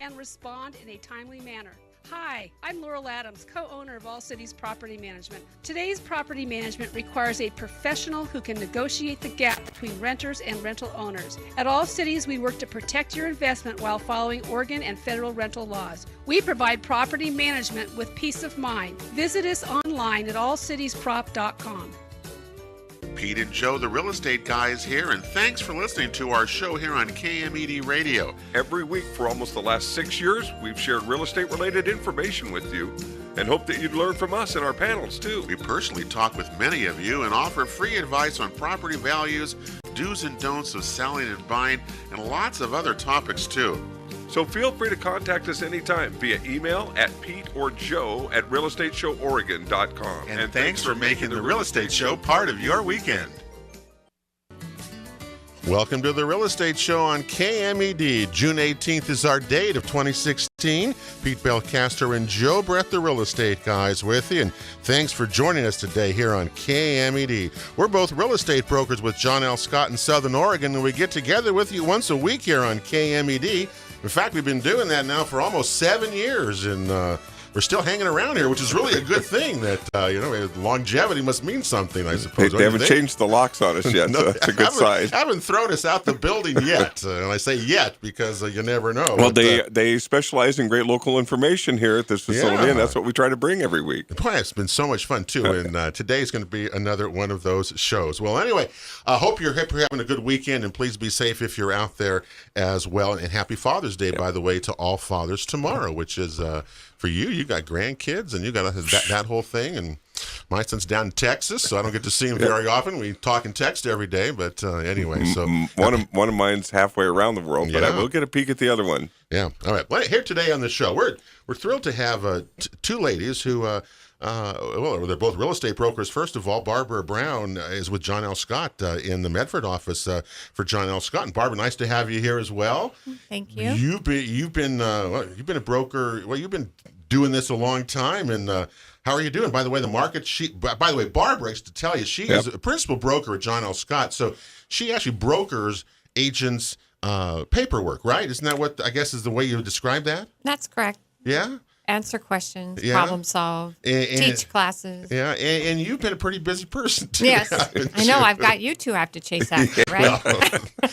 and respond in a timely manner. Hi, I'm Laurel Adams, co-owner of All Cities Property Management. Today's property management requires a professional who can negotiate the gap between renters and rental owners. At All Cities, we work to protect your investment while following Oregon and federal rental laws. We provide property management with peace of mind. Visit us online at allcitiesprop.com. Pete and Joe, the real estate guys here, and thanks for listening to our show here on KMED Radio. Every week for almost the last 6 years, we've shared real estate-related information with you and hope that you'd learn from us in our panels, too. We personally talk with many of you and offer free advice on property values, do's and don'ts of selling and buying, and lots of other topics, too. So feel free to contact us anytime via email at Pete or Joe at realestateshoworegon.com. And thanks for making the Real Estate Show part of your weekend. Welcome to the Real Estate Show on KMED. June 18th is our date of 2016. Pete Belcaster and Joe Brett, the real estate guys, with you. And thanks for joining us today here on KMED. We're both real estate brokers with John L. Scott in Southern Oregon, and we get together with you once a week here on KMED. In fact, we've been doing that now for almost 7 years, and we're still hanging around here, which is really a good thing. That longevity must mean something, I suppose. They haven't changed the locks on us yet, so that's a good sign. Haven't thrown us out the building yet, and I say yet because you never know. Well, they specialize in great local information here at this facility, and that's what we try to bring every week. Boy, it's been so much fun too, and today's going to be another one of those shows. Well, anyway, I hope you're having a good weekend, and please be safe if you're out there as well. And happy Father's Day, by the way, to all fathers tomorrow, which is for you. You got grandkids, and you got that whole thing. And my son's down in Texas, so I don't get to see him very often. We talk and text every day, but anyway. So one of mine's halfway around the world, but I will get a peek at the other one. Yeah. All right. Well, here today on the show, we're thrilled to have two ladies who. They're both real estate brokers. First of all, Barbara Brown is with John L. Scott in the Medford office for John L. Scott. And Barbara, nice to have you here as well. Thank you. You've been a broker. Well, you've been doing this a long time. And how are you doing? By the way, by the way, Barbara, to tell you, she is a principal broker at John L. Scott. So she actually brokers agents' paperwork, right? Isn't that what I guess is the way you would describe that? That's correct. Yeah. Answer questions, problem solve, teach classes. Yeah, and you've been a pretty busy person, too. Yes, I know. I've got you two I have to chase after, right?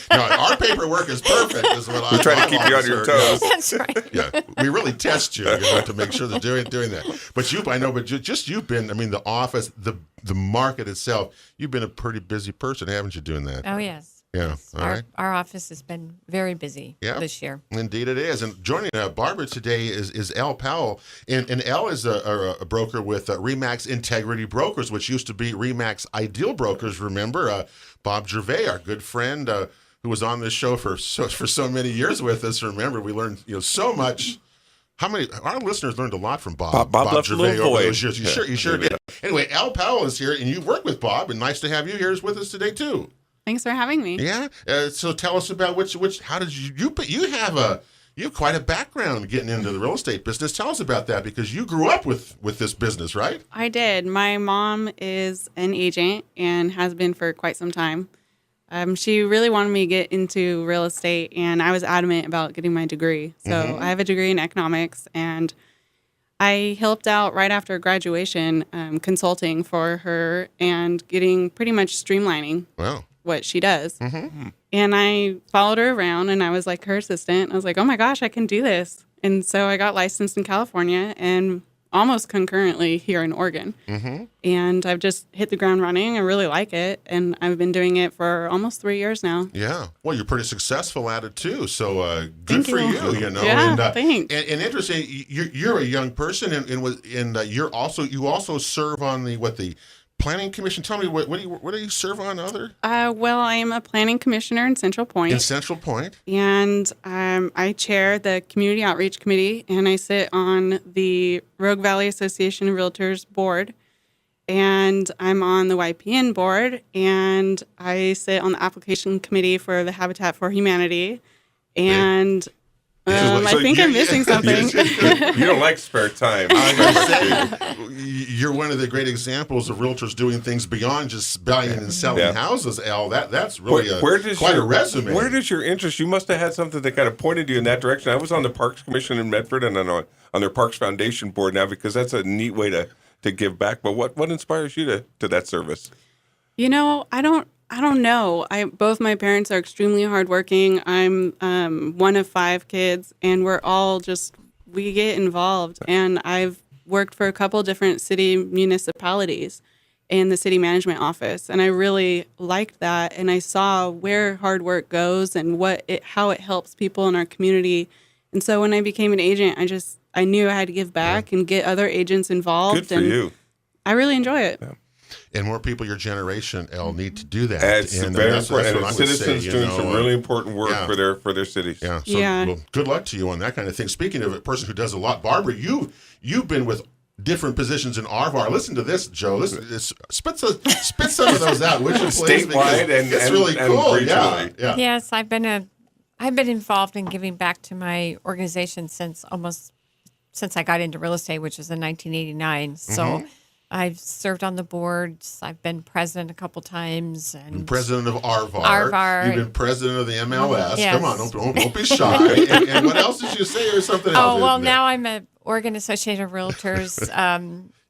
No, our paperwork is perfect. Is what we try to keep you on your toes. That's right. Yeah, we really test you to make sure they're doing that. But you've been, the office, the market itself, you've been a pretty busy person, haven't you, doing that? Oh, yes. Yeah, yes. All right. Our office has been very busy this year. Indeed it is. And joining Barbara today is Elle Powell. And Elle is a broker with RE/MAX Integrity Brokers, which used to be RE/MAX Ideal Brokers. Remember, Bob Gervais, our good friend who was on this show for so many years with us. Remember, we learned so much. Our listeners learned a lot from Bob left Gervais a over void. those years. You sure did. Anyway, Elle Powell is here, and you work with Bob, and nice to have you here with us today, too. Thanks for having me. Yeah. So tell us about how did you have quite a background getting into the real estate business. Tell us about that because you grew up with this business, right? I did. My mom is an agent and has been for quite some time. She really wanted me to get into real estate, and I was adamant about getting my degree. So I have a degree in economics, and I helped out right after graduation consulting for her and getting pretty much streamlining. Wow. What she does. And I followed her around, and I was like her assistant. I was like, oh my gosh, I can do this. And so I got licensed in California and almost concurrently here in Oregon. And I've just hit the ground running. I really like it. And I've been doing it for almost 3 years now. Yeah. Well, you're pretty successful at it too. So good for you, Yeah, and, thanks. And interesting, you're a young person and you also serve on the Planning Commission. Tell me, what do you serve on other? Well, I am a planning commissioner in Central Point. In Central Point. And I chair the Community Outreach Committee, and I sit on the Rogue Valley Association of Realtors board. And I'm on the YPN board, and I sit on the application committee for the Habitat for Humanity. And I think I'm missing something. You don't like spare time. You're one of the great examples of realtors doing things beyond just buying and selling houses, Al. That's really quite a resume. Where does your interest? You must have had something that kind of pointed you in that direction. I was on the Parks Commission in Medford and on their Parks Foundation board now, because that's a neat way to give back. But what inspires you to that service? I don't know. Both my parents are extremely hardworking. I'm one of 5 kids, and we get involved. And I've worked for a couple different city municipalities in the city management office, and I really liked that. And I saw where hard work goes and how it helps people in our community. And so when I became an agent, I knew I had to give back and get other agents involved. Good for you. I really enjoy it. Yeah. And more people your generation, Elle, need to do that. It's very important. And citizens doing some really important work for their cities. Yeah. So, well, good luck to you on that kind of thing. Speaking of a person who does a lot, Barbara, you've been with different positions in RVAR. Listen to this, Joe. Spit some of those out, would you please? Statewide and it's really cool. regionally. Yeah. Yes, I've been involved in giving back to my organization since I got into real estate, which was in 1989. So I've served on the boards. I've been president a couple times. And president of RVAR. RVAR. You've been president of the MLS. Yes. Come on, don't be shy. and what else did you say, or something else? Oh, well, now I'm an Oregon Association of Realtors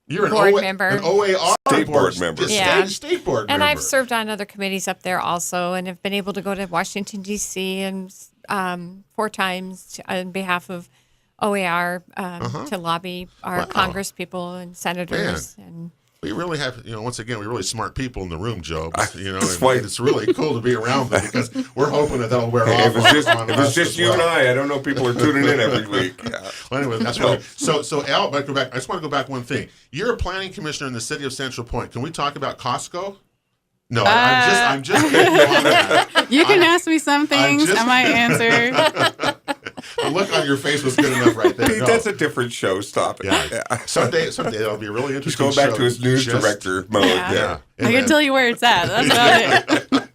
You're board member. An OAR State board member. State board member. And I've served on other committees up there also, and have been able to go to Washington, D.C. and 4 times on behalf of OAR to lobby our Congress people and senators. And we really have, once again, we're really smart people in the room, Joe. It's really cool to be around them, because we're hoping that that'll wear off. If it's just you and I don't know people are tuning in every week. Well, anyway, that's right. So Al, I just want to go back one thing. You're a planning commissioner in the city of Central Point. Can we talk about Costco? No, I'm just kidding you on that. You can ask me some things. I might answer. The look on your face was good enough right there. Pete, that's a different show. Stop it. Yeah. Someday that'll be a really interesting. Just go back to his news director mode. Yeah. I can tell you where it's at. That's about it.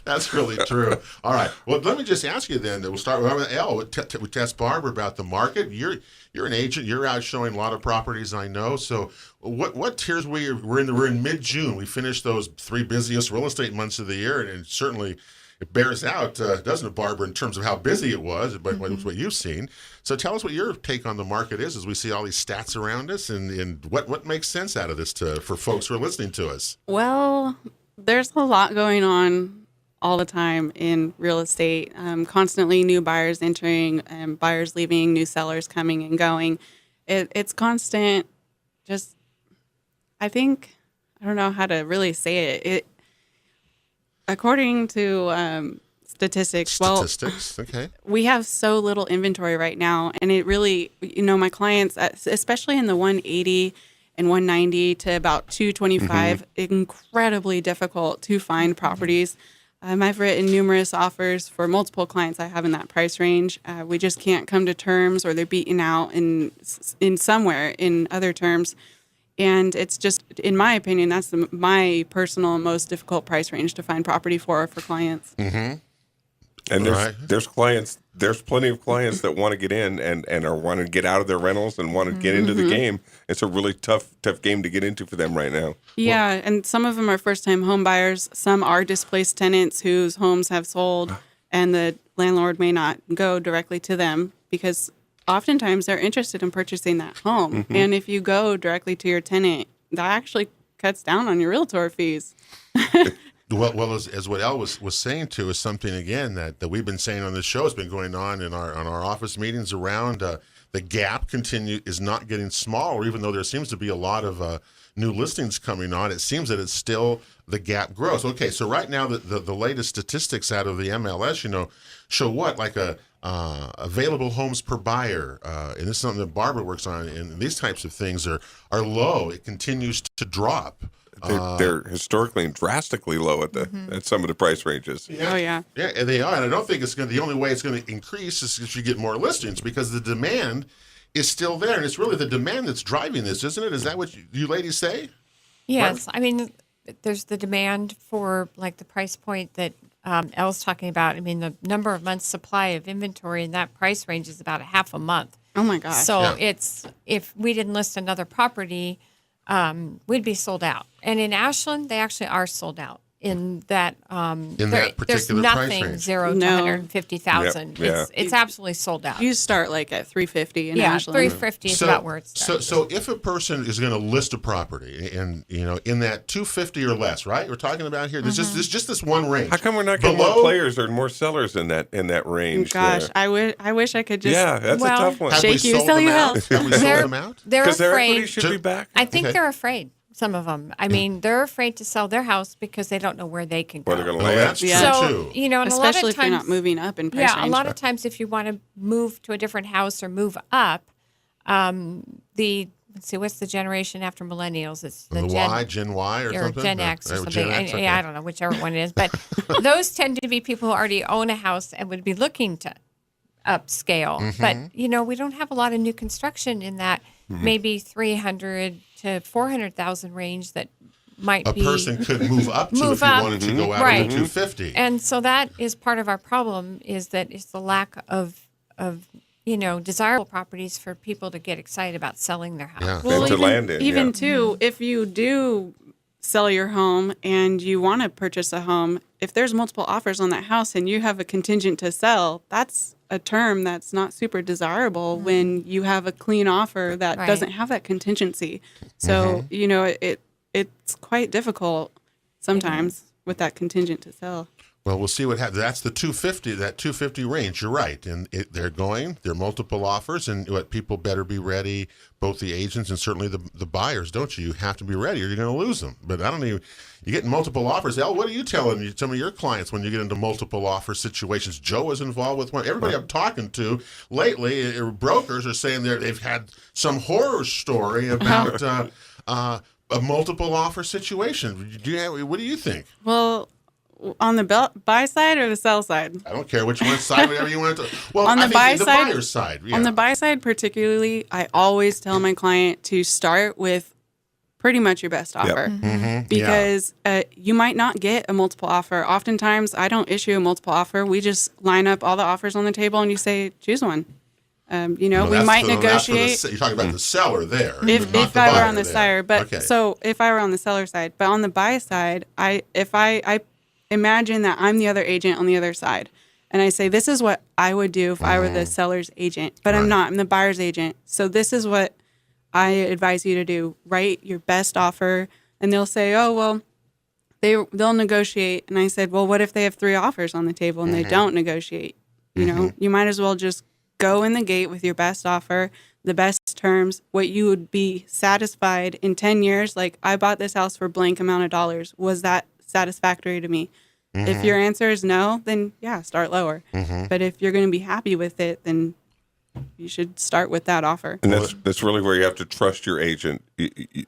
That's really true. All right. Well, let me just ask you then. We'll start with Elle. We test Barbara about the market. You're an agent. You're out showing a lot of properties, I know. So what tiers we're in mid-June. We finished those 3 busiest real estate months of the year, and certainly it bears out, doesn't it, Barbara, in terms of how busy it was, but what you've seen. So tell us what your take on the market is as we see all these stats around us, and what makes sense out of this for folks who are listening to us. Well, there's a lot going on all the time in real estate. Constantly new buyers entering, buyers leaving, new sellers coming and going. It's constant. Just, I don't know how to really say it. According to statistics, okay, we have so little inventory right now, and it really, my clients, especially in the 180 and 190 to about 225, incredibly difficult to find properties. I've written numerous offers for multiple clients I have in that price range. We just can't come to terms, or they're beaten out in somewhere in other terms. And it's just, in my opinion, that's my personal most difficult price range to find property for clients. Mm-hmm. And there's plenty of clients that want to get in and want to get out of their rentals and want to get into the game. It's a really tough game to get into for them right now. Yeah, and some of them are first-time home buyers. Some are displaced tenants whose homes have sold, and the landlord may not go directly to them, because oftentimes they're interested in purchasing that home. And if you go directly to your tenant, that actually cuts down on your realtor fees. Well, as what Elle was saying too, is something again that we've been saying on this show has been going on in our office meetings around the gap is not getting smaller, even though there seems to be a lot of new listings coming on. It seems that it's still the gap grows. Okay, so right now the latest statistics out of the MLS, show what, like available homes per buyer, and this is something that Barbara works on, and these types of things are low. It continues to drop. They're historically and drastically low at some of the price ranges. Yeah. Oh, yeah. Yeah, and they are. And I don't think the only way it's going to increase is if you get more listings, because the demand is still there. And it's really the demand that's driving this, isn't it? Is that what you ladies say? Yes. I mean, there's the demand for, like, the price point that Elle's talking about, I mean, the number of months supply of inventory in that price range is about a half a month. Oh my gosh. So it's, if we didn't list another property, we'd be sold out. And in Ashland, they actually are sold out. In that, that particular there's price nothing range. 0 to No. 150,000. Yeah. It's absolutely sold out. You start like at 350 in Yeah, Ashland. 350 is about where it starts. So if a person is going to list a property and, in that 250 or less, right? We're talking about here. There's just this one range. How come we're not getting more players or more sellers in that range? Gosh, there? I wish I could just Yeah, that's Well, a tough one. Have we Shake you to sold sell them you out? out. Have we sold them out? They're Because their equity afraid. should be back. I think Okay. they're afraid. Some of them. I mean, they're afraid to sell their house because they don't know where they can go. Where they're going to Well, land. that's Yeah. true, So, too. and a lot especially of if you're not times, moving up in price yeah, range. a lot of times if you want to move to a different house or move up, what's the generation after millennials? It's the Gen Y or something? Gen No. X or Oh, something. Gen X, okay. I don't know, whichever one it is. But those tend to be people who already own a house and would be looking to upscale. Mm-hmm. But, we don't have a lot of new construction in that maybe 300 to 400,000 range that might A be. person could move up to Move if you up. wanted to go out Right. of the 250. And so that is part of our problem, is that it's the lack of desirable properties for people to get excited about selling their house. Yeah. And to land in, even yeah. too, if you do sell your home and you want to purchase a home, if there's multiple offers on that house and you have a contingent to sell, that's a term that's not super desirable when you have a clean offer that Right. doesn't have that contingency. So, it's quite difficult sometimes with that contingent to sell. Well, we'll see what happens. That's the 250, that 250 range. You're right. And there are multiple offers, and what people better be ready, both the agents and certainly the buyers, don't you? You have to be ready or you're going to lose them. But you're getting multiple offers. Elle, what are you telling some of your clients when you get into multiple offer situations? Joe is involved with one. Everybody I'm talking to lately, brokers are saying they've had some horror story about a multiple offer situation. What do you think? Well, on the buy side or the sell side? I don't care which one side, whatever you want to. Well, On the I think buy the side- buyer's side. Yeah. On the buy side particularly, I always tell my client to start with pretty much your best offer. Because you might not get a multiple offer. Oftentimes, I don't issue a multiple offer. We just line up all the offers on the table and you say, choose one. We might negotiate. You're talking about the seller there. If not I were buyer on the there. seller, but Okay. so if I were on the seller side, but on the buy side, I imagine that I'm the other agent on the other side, and I say this is what I would do if I were the seller's agent, but I'm not. I'm the buyer's agent. So this is what I advise you to do: write your best offer, and they'll say, oh well, they'll negotiate, and I said, well, what if they have 3 offers on the table and they don't negotiate? You might as well just go in the gate with your best offer, the best terms, what you would be satisfied in 10 years. Like, I bought this house for blank amount of dollars. Was that satisfactory to me? If your answer is no, then yeah, start lower. But if you're going to be happy with it, then you should start with that offer. And that's really where you have to trust your agent.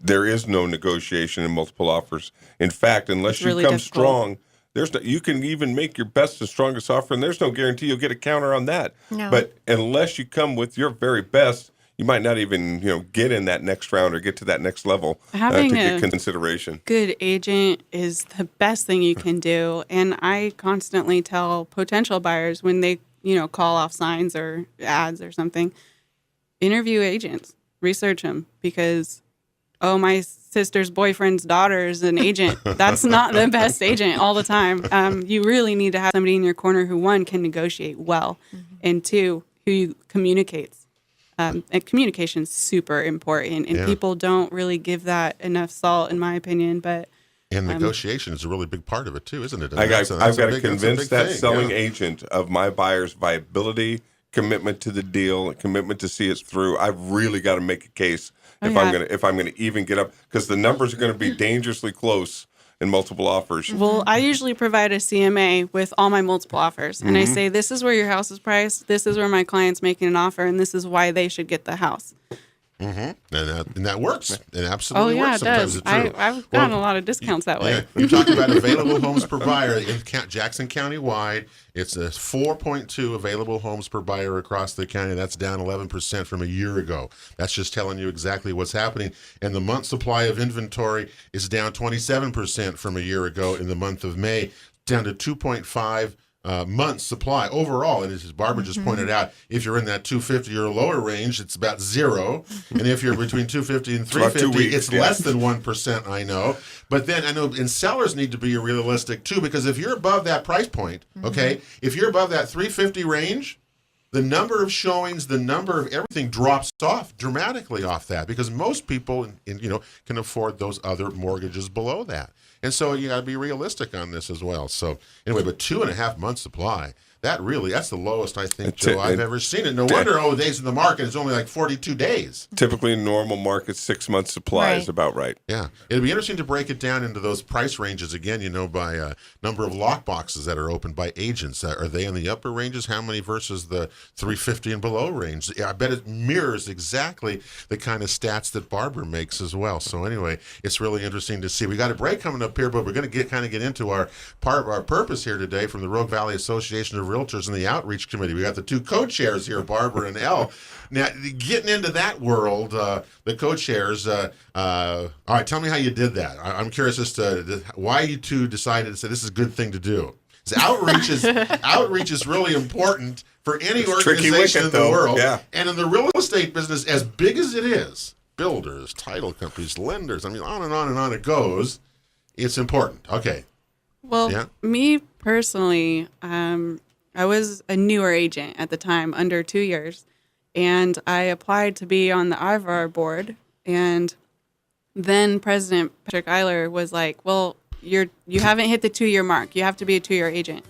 There is no negotiation in multiple offers. In fact, unless It's really you come difficult. strong, you can even make your best and strongest offer, and there's no guarantee you'll get a counter on that. No. But unless you come with your very best, you might not even get in that next round or get to that next level to Having get a consideration. good agent is the best thing you can do. And I constantly tell potential buyers when they, call off signs or ads or something, interview agents, research them, because, oh, my sister's boyfriend's daughter is an agent. That's not the best agent all the time. You really need to have somebody in your corner who, 1, can negotiate well, and 2, who communicates. And communication is super important, and people don't really give that enough salt, in my opinion. But And negotiation is a really big part of it too, isn't it? I've got to convince that thing, selling agent of my buyer's viability, commitment to the deal, commitment to see it through. I've really got to make a case if I'm going to even get up, because the numbers are going to be dangerously close in multiple offers. well, I usually provide a CMA with all my multiple offers, and I say, this is where your house is priced, this is where my client's making an offer, and this is why they should get the house. And that works. It absolutely Oh yeah, works. it Sometimes does. it's true. I've gotten a lot of discounts that way. Yeah, you talk about available homes per buyer in Jackson County wide. It's a 4.2 available homes per buyer across the county. That's down 11% from a year ago. That's just telling you exactly what's happening. And the month supply of inventory is down 27% from a year ago in the month of May. down to 2.5 months supply overall. And as Barbara just pointed out, if you're in that 250 or lower range, it's about zero. And if you're between 250 and 350, it's less than 1%, I know. But then I know, and sellers need to be realistic too, because if you're above that price point, okay, if you're above that 350 range, the number of showings, the number of everything drops off dramatically off that, because most people, can afford those other mortgages below that. And so you got to be realistic on this as well. So anyway, but 2.5 months supply, that's the lowest I think, Joe, I've ever seen it. No wonder days in the market is only like 42 days. Typically in normal markets, 6 months supply is about right. Yeah. It'd be interesting to break it down into those price ranges again, by number of lock boxes that are opened by agents. Are they in the upper ranges? How many versus the 350 and below range? Yeah, I bet it mirrors exactly the kind of stats that Barbara makes as well. So anyway, it's really interesting to see. We got a break coming up here, but we're going to get into our purpose here today from the Rogue Valley Association of Realtors and the Outreach Committee. We got the two co-chairs here, Barbara and Elle. Now, getting into that world, the co-chairs, all right, tell me how you did that. I'm curious as to why you two decided to say this is a good thing to do. So outreach is really important for any organization in the world. Yeah. And in the real estate business, as big as it is, builders, title companies, lenders, on and on and on it goes, it's important. Okay. Well, me personally, I was a newer agent at the time, under 2 years, and I applied to be on the IVAR board, and then President Patrick Eiler was like, well, you haven't hit the 2-year mark. You have to be a 2-year agent.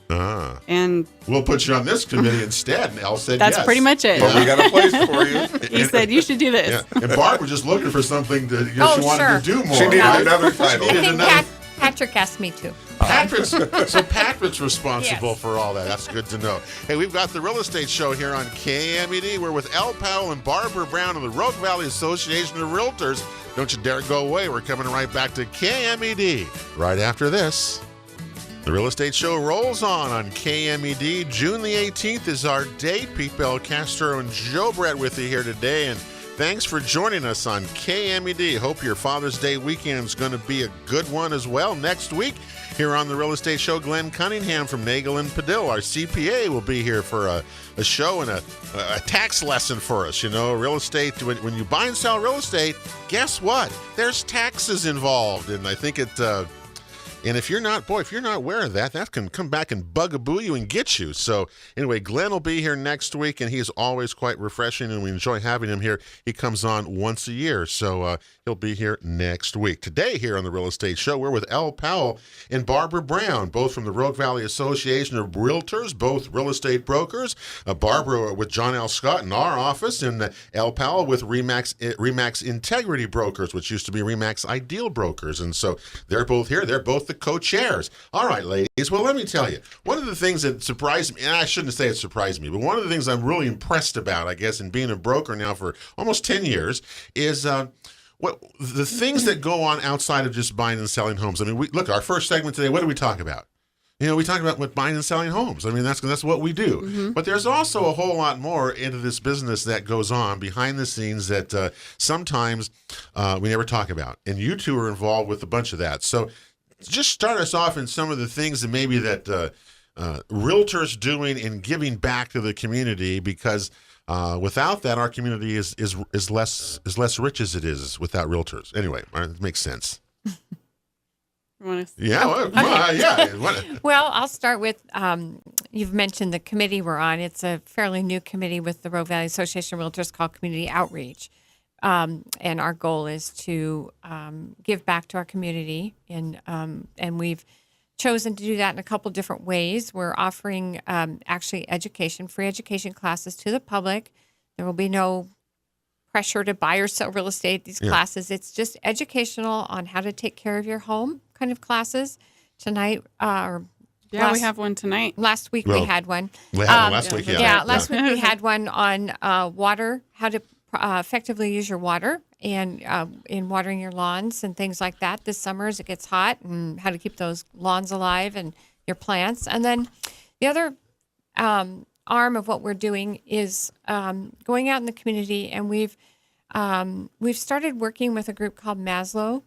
And we'll put you on this committee instead. And Elle said that's pretty much it. But we got a place for you. He said, you should do this. Yeah. And Barb was just looking for something that she wanted to do more. She needed another title. I think Patrick asked me to. Patrick's responsible for all that. That's good to know. Hey, we've got the Real Estate Show here on KMED. We're with Elle Powell and Barbara Brown of the Rogue Valley Association of Realtors. Don't you dare go away. We're coming right back to KMED right after this. The Real Estate Show rolls on KMED. June the 18th is our date. Pete Belcastro and Joe Brett with you here today. And thanks for joining us on KMED. Hope your Father's Day weekend is going to be a good one as well. Next week, here on the Real Estate Show, Glenn Cunningham from Nagel and Padilla, our CPA, will be here for a show and a tax lesson for us. Real estate, when you buy and sell real estate, guess what? There's taxes involved. And I think and if you're not aware of that can come back and bugaboo you and get you. So anyway, Glenn will be here next week, and he's always quite refreshing, and we enjoy having him here. He comes on once a year, so he'll be here next week. Today here on the Real Estate Show, we're with Elle Powell and Barbara Brown, both from the Rogue Valley Association of Realtors, both real estate brokers. Barbara with John L. Scott in our office, and Elle Powell with Remax Integrity Brokers, which used to be Remax Ideal Brokers. And so they're both here. They're both the co-chairs. All right, ladies. Well, let me tell you, one of the things that surprised me, and I shouldn't say it surprised me, but one of the things I'm really impressed about, I guess, in being a broker now for almost 10 years is what the things that go on outside of just buying and selling homes. I mean, look, our first segment today, what do we talk about? We talk about what buying and selling homes. I mean, that's what we do. Mm-hmm. But there's also a whole lot more into this business that goes on behind the scenes that sometimes we never talk about. And you two are involved with a bunch of that. So just start us off in some of the things that maybe that realtors doing and giving back to the community, because without that, our community is less rich as it is without realtors. Anyway, it makes sense. Yeah. Well, I'll start with, you've mentioned the committee we're on. It's a fairly new committee with the Rogue Valley Association of Realtors called Community Outreach. And our goal is to give back to our community, and we've chosen to do that in a couple different ways. We're offering actually free education classes to the public. There will be no pressure to buy or sell real estate, these classes. It's just educational on how to take care of your home kind of classes. Tonight, we have one tonight. Last week we had one. We had one last week, last week we had one on water, how to effectively use your water and in watering your lawns and things like that this summer as it gets hot, and how to keep those lawns alive and your plants. And then the other arm of what we're doing is going out in the community, and we've started working with a group called Maslow,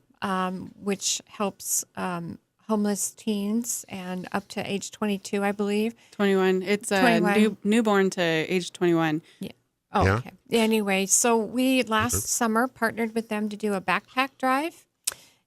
which helps homeless teens and up to age 22, I believe. 21. It's 21. Newborn to age 21. Yeah. Oh, Yeah. okay. Anyway, so we last summer partnered with them to do a backpack drive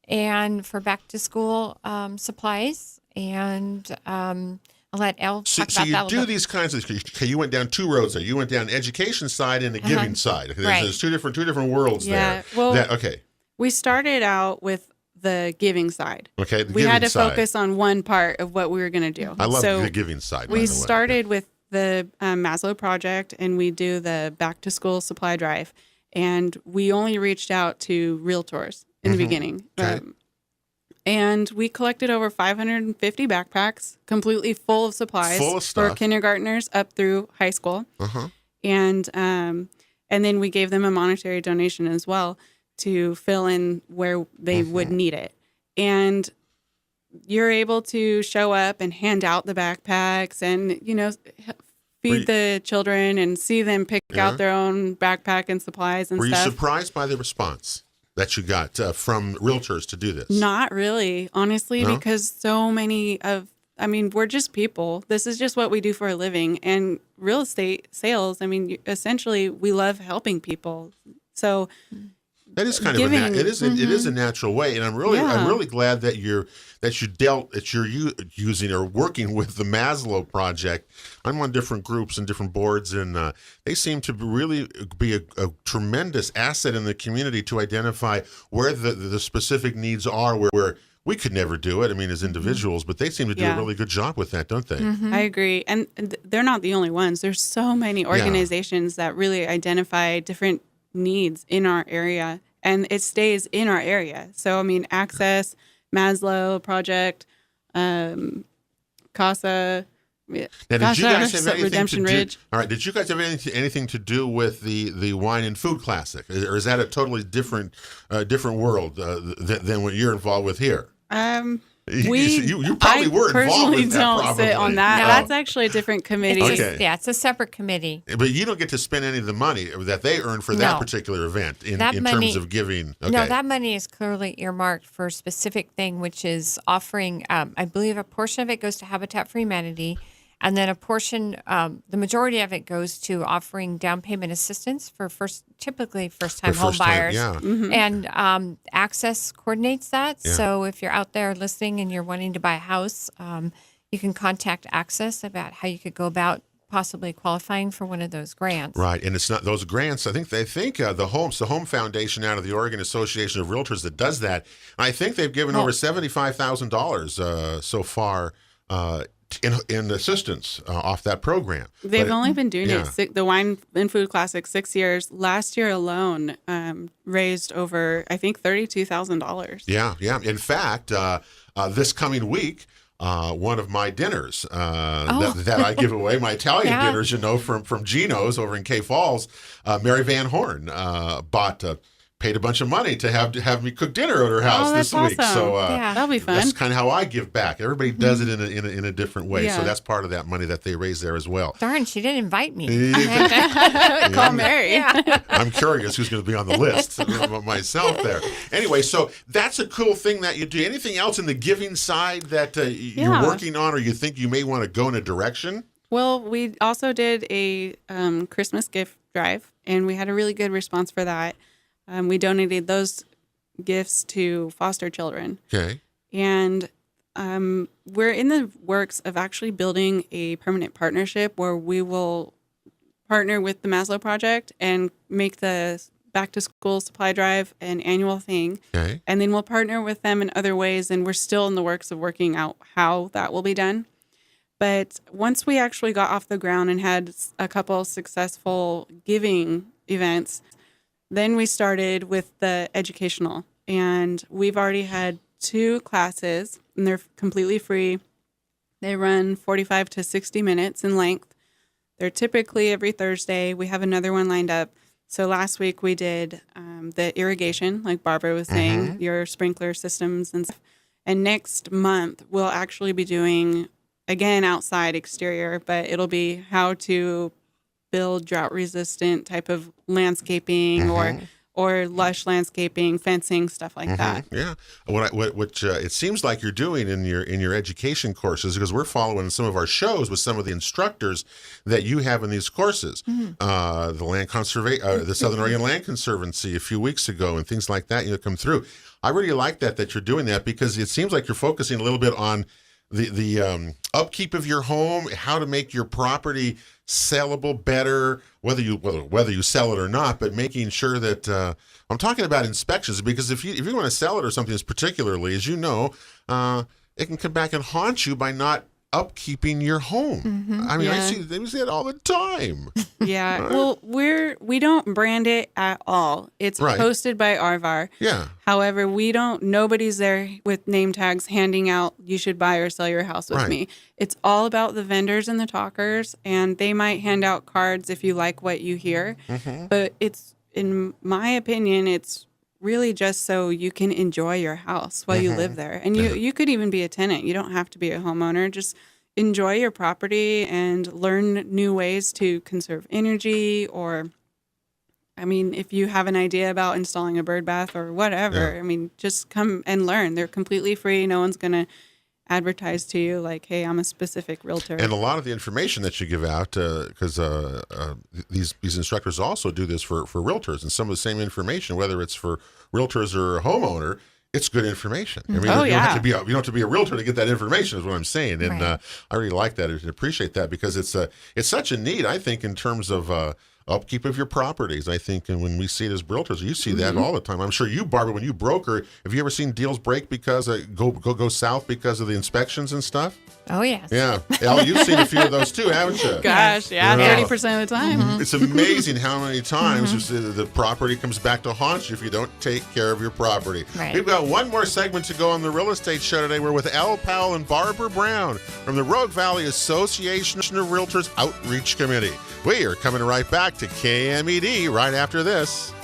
and for back to school supplies. And I'll let Elle So, talk so about you that a do little bit. these kinds of. Okay, you went down two roads there. You went down education side and the giving side. Right. There's two different worlds Yeah, there. well- Okay. We started out with the giving side. Okay. The We had giving to side. focus on one part of what we were going to do. I love so the giving side. by we the way. started with the Maslow Project, and we do the back to school supply drive. And we only reached out to realtors in the beginning. Okay. And we collected over 550 backpacks, completely full of supplies Full of for stuff. kindergartners up through high school. Uh-huh. And then we gave them a monetary donation as well to fill in where they would need it. And you're able to show up and hand out the backpacks and, feed the children and see them pick out their own backpack and supplies and Were you stuff. surprised by the response that you got from realtors to do this? Not really, honestly, No? because so many we're just people. This is just what we do for a living. And real estate sales, essentially, we love helping people. So That is kind giving, of it is a natural way, and I'm really glad that you're using or working with the Maslow Project. I'm on different groups and different boards, and they seem to really be a tremendous asset in the community to identify where the specific needs are, where we could never do it. As individuals, but they seem to do a really good job with that, don't they? I agree. And they're not the only ones. There's so many organizations that really identify different needs in our area, and it stays in our area. So, Access, Maslow Project, CASA. Now, did you guys have anything Redemption to do? Ridge. All right, did you guys have anything to do with the Wine and Food Classic, or is that a totally different world than what you're involved with here? You probably were involved personally with that. don't Probably. sit on that. No. That's actually a different committee. Okay. It's a separate committee. But you don't get to spend any of the money that they earn for that No. particular event in That terms money- of giving. Okay. No, that money is clearly earmarked for a specific thing, which is offering, I believe a portion of it goes to Habitat for Humanity, and then a portion, the majority of it goes to offering down payment assistance for typically first-time home buyers. Yeah. And Access coordinates that. Yeah. So if you're out there listening and you're wanting to buy a house, you can contact Access about how you could go about possibly qualifying for one of those grants. Right, and it's not those grants. I think the Home Foundation out of the Oregon Association of Realtors that does that. I think they've given over $75,000 so far in assistance off that program. They've only been doing yeah. the Wine and Food Classic 6 years. Last year alone, raised over, I think, $32,000. Yeah. In fact, this coming week, one of my dinners that I give away, my Italian dinners, from Gino's over in K Falls, Mary Van Horn paid a bunch of money to have me cook dinner at her house this that's week. awesome. So That'll be fun. that's kind of how I give back. Everybody does it in a different way. So Yeah. that's part of that money that they raise there as well. Darn, she didn't invite me. Call Mary. I'm curious who's going to be on the list myself there. Anyway, so that's a cool thing that you do. Anything else in the giving side that you're Yeah. working on or you think you may want to go in a direction? Well, we also did a Christmas gift drive, and we had a really good response for that. We donated those gifts to foster children. Okay. And we're in the works of actually building a permanent partnership where we will partner with the Maslow Project and make the back to school supply drive an annual thing. Okay. And then we'll partner with them in other ways. And we're still in the works of working out how that will be done. But once we actually got off the ground and had a couple successful giving events, then we started with the educational. And we've already had 2 classes, and they're completely free. They run 45 to 60 minutes in length. They're typically every Thursday. We have another one lined up. So last week we did the irrigation, like Barbara was saying, your sprinkler systems and stuff. And next month we'll actually be doing, again, outside exterior, but it'll be how to build drought resistant type of landscaping or or lush landscaping, fencing, stuff like that. Yeah. What it seems like you're doing in your education courses, because we're following some of our shows with some of the instructors that you have in these courses. The the Southern Oregon Land Conservancy a few weeks ago, and things like that, come through. I really like that you're doing that, because it seems like you're focusing a little bit on the upkeep of your home, how to make your property sellable better, whether you sell it or not, but making sure that I'm talking about inspections, because if you want to sell it or something, as particularly as it can come back and haunt you by not upkeeping your home. I mean, Yeah. I see it all the time. Yeah. Well, we don't brand it at all. It's Right. posted by Arvar. Yeah. However, nobody's there with name tags handing out, you should buy or sell your house with Right. me. It's all about the vendors and the talkers, and they might hand out cards if you like what you hear. But in my opinion, it's really just so you can enjoy your house while you live there. And you could even be a tenant. You don't have to be a homeowner. Just enjoy your property and learn new ways to conserve energy, or if you have an idea about installing a bird bath or whatever, just come and learn. They're completely free. No one's going to advertise to you like, hey, I'm a specific realtor. And a lot of the information that you give out, because these instructors also do this for realtors, and some of the same information, whether it's for realtors or a homeowner, it's good information. I mean, you don't have to be a realtor to get that information, is what I'm saying. And Right. I really like that and appreciate that, because it's such a need, I think, in terms of upkeep of your properties. I think, and when we see it as realtors, you see that all the time. I'm sure you, Barbara, when you broker, have you ever seen deals break because go south because of the inspections and stuff? Oh, yes. Yeah. Elle, you've seen a few of those too, haven't you? Gosh, yeah, Yeah. 30% of the time. It's amazing how many times the property comes back to haunt you if you don't take care of your property. Right. We've got one more segment to go on the real estate show today. We're with Elle Powell and Barbara Brown from the Rogue Valley Association of Realtors Outreach Committee. We are coming right back to KMED right after this.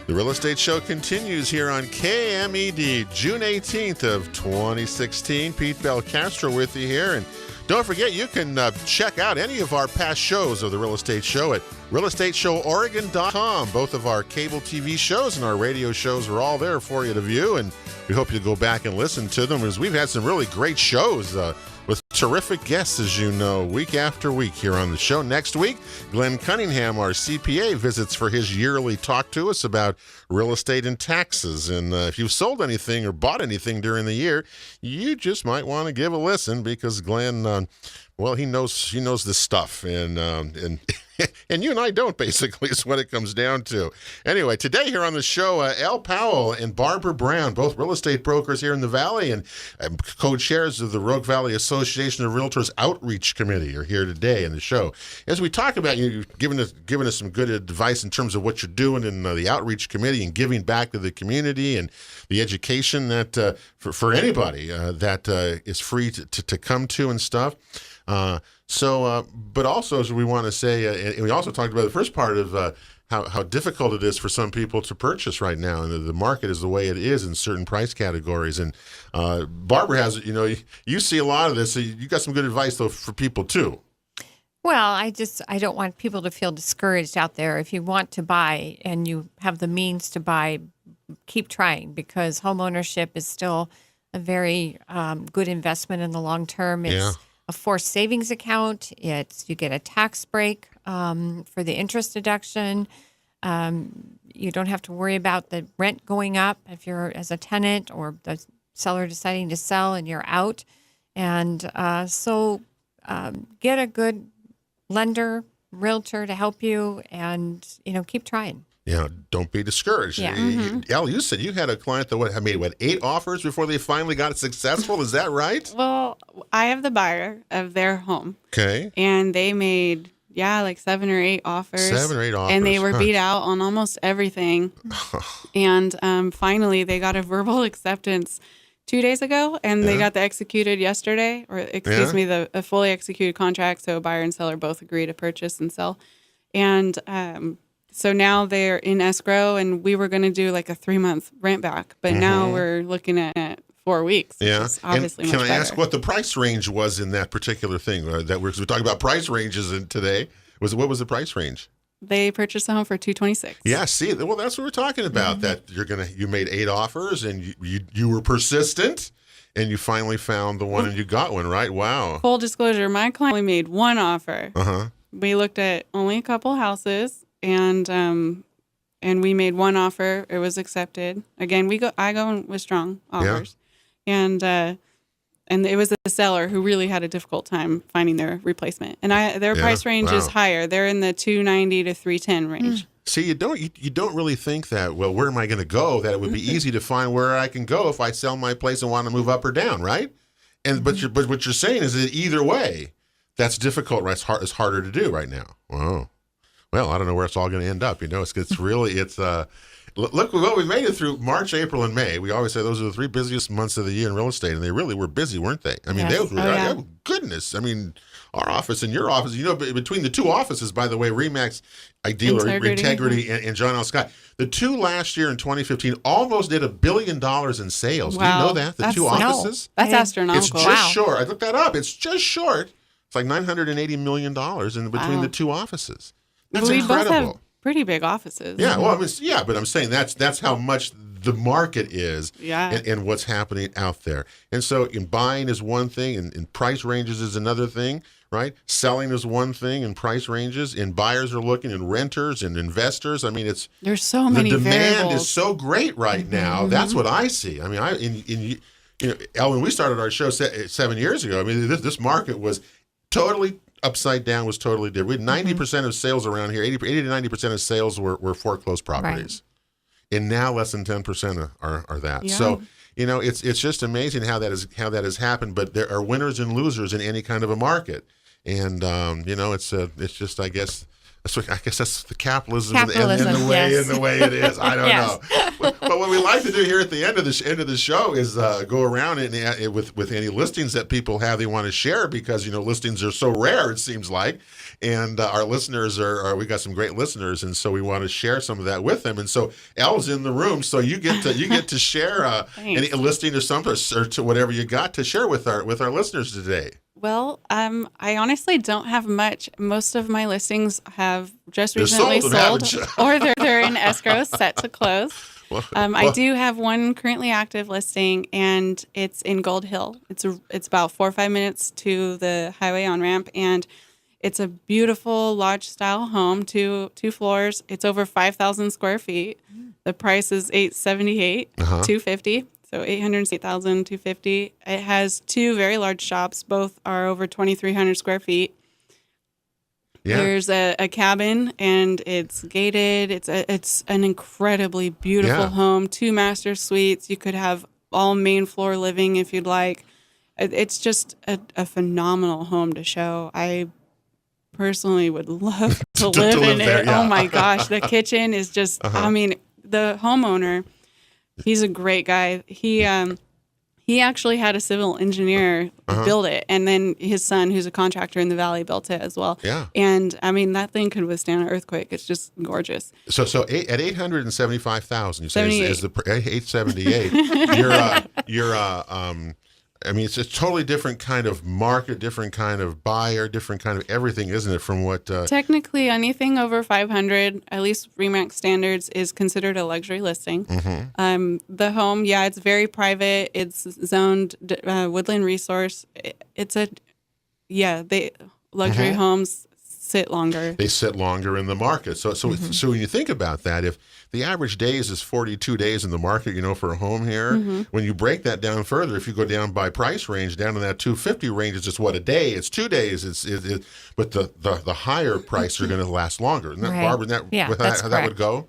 The Real Estate Show continues here on KMED, June 18th of 2016. Pete Belcastro with you here. And don't forget, you can check out any of our past shows of The Real Estate Show at realestateshowOregon.com. Both of our cable TV shows and our radio shows are all there for you to view, and we hope you go back and listen to them, as we've had some really great shows with terrific guests, as you know, week after week here on the show. Next week, Glenn Cunningham, our CPA, visits for his yearly talk to us about real estate and taxes. And if you've sold anything or bought anything during the year, you just might want to give a listen, because Glenn, he knows this stuff, and and you and I don't, basically, is what it comes down to. Anyway, today here on the show, Elle Powell and Barbara Brown, both real estate brokers here in the Valley and co-chairs of the Rogue Valley Association of Realtors Outreach Committee, are here today in the show. As we talk about, you've given us some good advice in terms of what you're doing in the Outreach Committee and giving back to the community and the education that for anybody that is free to come to and stuff. But also, as we want to say, and we also talked about the first part of how difficult it is for some people to purchase right now, and the market is the way it is in certain price categories. And Barbara has, you see a lot of this, so you got some good advice though for people too. Well, I don't want people to feel discouraged out there. If you want to buy and you have the means to buy, keep trying, because homeownership is still a very good investment in the long term. It's a forced savings account. You get a tax break for the interest deduction. You don't have to worry about the rent going up if you're as a tenant, or the seller deciding to sell and you're out. And so get a good lender, realtor to help you, and keep trying. Don't be discouraged. Yeah. Elle, you said you had a client that made 8 offers before they finally got successful. Is that right? Well, I have the buyer of their home. Okay. And they made, like 7 or 8 offers. 7 or 8 offers. And they were beat out on almost everything. And finally, they got a verbal acceptance 2 days ago, and they got the executed yesterday, or a fully executed contract. So buyer and seller both agree to purchase and sell. And so now they're in escrow, and we were going to do like a 3-month rent back, but now we're looking at 4 weeks. Which is obviously and much can I better. ask what the price range was in that particular thing? That we're talking about price ranges today. What was the price range? they purchased a home for $226,000. Yeah, see, well, that's what we're talking about. That you made 8 offers, and you were persistent, and you finally found the one, and you got one, right? Wow. Full disclosure, my client only made 1 offer. We looked at only a couple houses, and we made 1 offer. It was accepted. Again, I go in with strong offers, and it was the seller who really had a difficult time finding their replacement. And their price range is higher. They're in the $290 to $310 range. See, you don't really think that, well, where am I going to go? That it would be easy to find where I can go if I sell my place and want to move up or down, right? And but what you're saying is that either way, that's difficult, right? It's harder to do right now. Wow. Well, I don't know where it's all going to end up. Look, well, we made it through March, April, and May. We always say those are the 3 busiest months of the year in real estate, and they really were busy, weren't they? I mean, goodness. I mean, our office and your office, between the 2 offices, by the way, Remax Ideal Integrity and John L. Scott, the 2 last year in 2015 almost did $1 billion in sales. Wow. Do you know that? The 2 offices? That's astronomical. It's just short. I looked that up. It's just short. It's like $980 million in between the 2 offices. That's incredible. Both have pretty big offices. Yeah, well, but I'm saying that's how much the market is and what's happening out there. And so in buying is one thing, and price ranges is another thing, right? Selling is one thing, and price ranges, and buyers are looking, and renters and investors. I mean, there's so many variables. The demand is so great right now. That's what I see. I mean, Elle, when we started our show 7 years ago, I mean, this market was totally upside down, was totally different. We had 90% of sales around here, 80 to 90% of sales were foreclosed properties. Right. And now less than 10% are that. Yeah. So, it's just amazing how that has happened, but there are winners and losers in any kind of a market. And, it's just, I guess that's the capitalism and the way it is. I don't know. But what we like to do here at the end of the show is go around and with any listings that people have they want to share, because listings are so rare, it seems like, and our listeners we got some great listeners, and so we want to share some of that with them. And so Elle's in the room, so you get to share any listing or something or to whatever you got to share with our listeners today. Well, I honestly don't have much. Most of my listings have just recently sold or they're in escrow, set to close. I do have one currently active listing, and it's in Gold Hill. It's about 4 or 5 minutes to the highway on-ramp, and it's a beautiful lodge-style home, 2 floors. It's over 5,000 square feet. The price is $878, $250. So $808,000, $250. It has 2 very large shops. Both are over 2,300 square feet. Yeah. There's a cabin, and it's gated. It's an incredibly beautiful home. 2 master suites. You could have all main floor living if you'd like. It's just a phenomenal home to show. I personally would love to live in it. Yeah. Oh my gosh, the kitchen is just. I mean, the homeowner. He's a great guy. He actually had a civil engineer build it, and then his son, who's a contractor in the valley, built it as well. Yeah. And I mean, that thing could withstand an earthquake. It's just gorgeous. So at $875,000, you say is the $878. You're I mean, it's a totally different kind of market, different kind of buyer, different kind of everything, isn't it? From what technically anything over 500, at least Remax standards, is considered a luxury listing. The home, it's very private. It's zoned woodland resource. Luxury homes sit longer. They sit longer in the market. So when you think about that, if the average days is 42 days in the market, for a home here, when you break that down further, if you go down by price range, down in that 250 range, it's just a day. It's 2 days. But the higher price are going to last longer. Isn't that, right. Barbara, how that would go?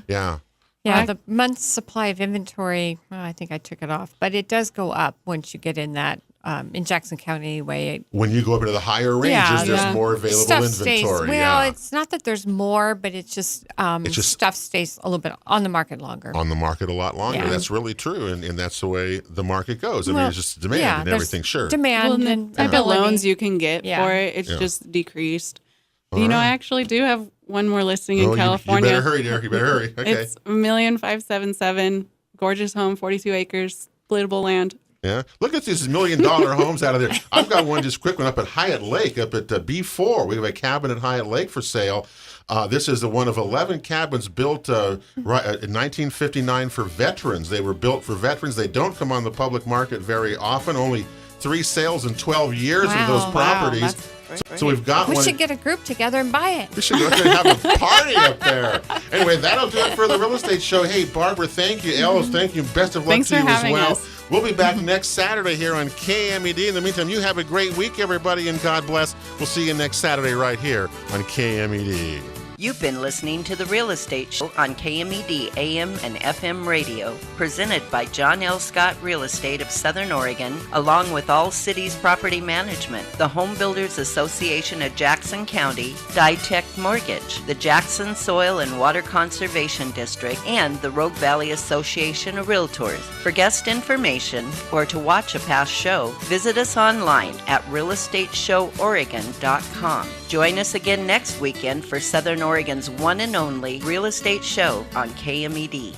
Yeah. Yeah, the month's supply of inventory, I think I took it off, but it does go up once you get in that, in Jackson County anyway. When you go up into the higher ranges, there's more available inventory. It's not that there's more, but it's just stuff stays a little bit on the market longer. On the market a lot longer. Yeah. That's really true, and that's the way the market goes. I mean, it's just demand and everything, sure. Demand and type of loans you can get for it, it's just decreased. I actually do have one more listing in California. You better hurry, Derek. You better hurry. Okay. It's $1,577,000, gorgeous home, 42 acres, splittable land. Yeah. Look at these $1 million homes out of there. I've got one just quick one up at Hyatt Lake, up at B4. We have a cabin at Hyatt Lake for sale. This is one of 11 cabins built in 1959 for veterans. They were built for veterans. They don't come on the public market very often. Only 3 sales in 12 years of those properties. So we've got We one. should get a group together and buy it. We should go and have a party up there. Anyway, that'll do it for the Real Estate Show. Hey, Barbara, thank you. Ellis, thank you. Best of luck Thanks to for you as having well. us. We'll be back next Saturday here on KMED. In the meantime, you have a great week, everybody, and God bless. We'll see you next Saturday right here on KMED. You've been listening to The Real Estate Show on KMED AM and FM radio, presented by John L. Scott Real Estate of Southern Oregon, along with All Cities Property Management, the Home Builders Association of Jackson County, Ditech Mortgage, the Jackson Soil and Water Conservation District, and the Rogue Valley Association of Realtors. For guest information or to watch a past show, visit us online at realestateshoworegon.com. Join us again next weekend for Southern Oregon's one and only Real Estate Show on KMED.